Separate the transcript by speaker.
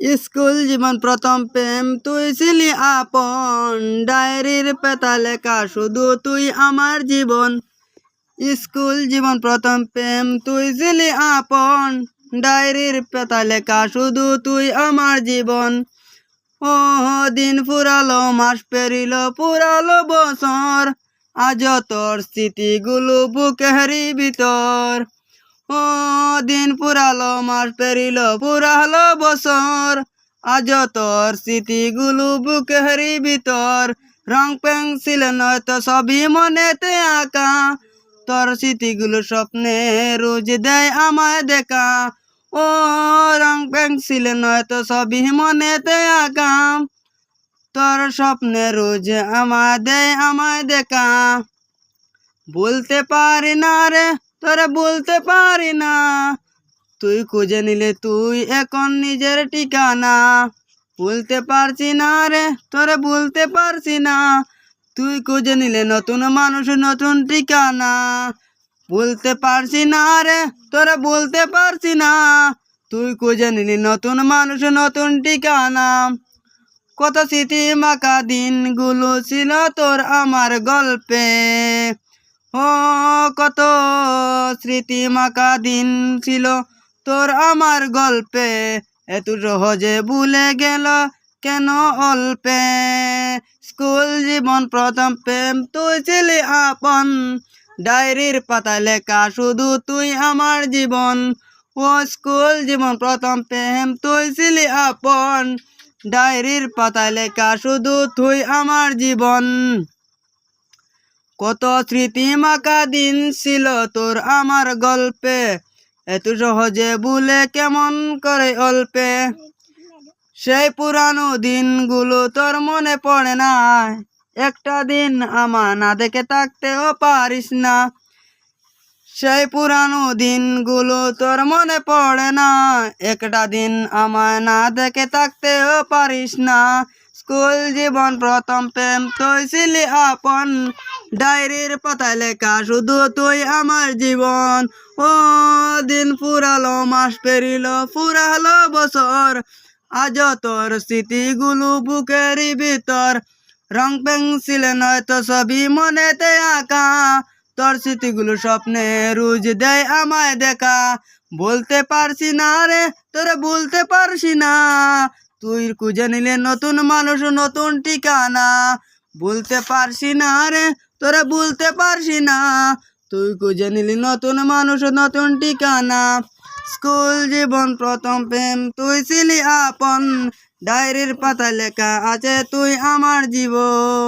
Speaker 1: School জীবন প্রথম প্রেম তুই ছিলি আপন, ডায়েরির পাতা লেখা শুধু তুই আমার জীবন। স্কুল জীবন প্রথম প্রেম তুই ছিলি আপন, ডায়েরির পাতা লেখা শুধু তুই আমার জীবন। ও দিন ফুরালো, মাস পেরিল, পুরালো বছর, আজ তোর স্মৃতিগুলো বুকেরই ভিতর। ও দিন পুরালো, মাস পেরিল, পুরালো বছর, আজ তোর স্মৃতিগুলো বুকেরই ভিতর। রং পেন্সিল নয়তো সবই মনেতে আঁকা, তোর স্মৃতিগুলো স্বপ্নে রোজ দেয় আমায় দেখা। ও রং পেন্সিল নয়তো সবই মনেতে আঁকা, তোর স্বপ্নে রোজ আমায় দেখা। বলতে পারি না রে তোরে, বলতে পারি না, তুই খুঁজে নিলে তুই এখন নিজের ঠিকানা। বলতে পারছি না রে তোরে, বলতে পারছি না, তুই খুঁজে নিলে নতুন মানুষ, নতুন ঠিকানা। বলতে পারছি না রে তোরে, বলতে পারছি না, তুই খুঁজে নিলি নতুন মানুষ, নতুন ঠিকানা। কত স্মৃতি মাখা দিনগুলো ছিল তোর আমার গল্পে। ও কত স্মৃতি মাখা দিন ছিল তোর আমার গল্পে, এত সহজে ভুলে গেল কেন অল্পে। স্কুল জীবন প্রথম প্রেম তুই ছিলি আপন, ডায়েরির পাতা লেখা শুধু তুই আমার জীবন। ও স্কুল জীবন প্রথম প্রেম তুই ছিলি আপন, ডায়েরির পাতা লেখা শুধু তুই আমার জীবন। কত স্মৃতি মাখা দিন ছিল তোর আমার গল্পে, এত সহজে ভুলে কেমন করে অল্পে। সেই পুরানো দিনগুলো তোর মনে পড়ে না, একটা দিন আমার না দেখে থাকতেও পারিস না। সেই পুরানো দিনগুলো তোর মনে পড়ে না, একটা দিন আমায় না দেখে থাকতেও পারিস না। স্কুল জীবন প্রথম প্রেম তুই ছিলি আপন, ডায়েরির পাতায় লেখা শুধু তুই আমার জীবন। ও দিন ফুরালো, মাস পেরিল, ফুরালো বছর, আজ তোর স্মৃতিগুলো বুকেরই ভিতর। রং পেন্সিল নয়তো সবই মনেতে আঁকা, তোর স্মৃতিগুলো স্বপ্নে রোজ দেয় আমায় দেখা। বলতে পারছি না রে তোরে, বলতে পারছি না, তুই খুঁজে নিলে নতুন মানুষ, নতুন ঠিকানা। বলতে পারছি না রে তোরে, বলতে পারছি না, তুই খুঁজে নিলি নতুন মানুষ, নতুন ঠিকানা। স্কুল জীবন প্রথম প্রেম তুই ছিলি আপন, ডায়েরির পাতা লেখা আছে তুই আমার জীবন।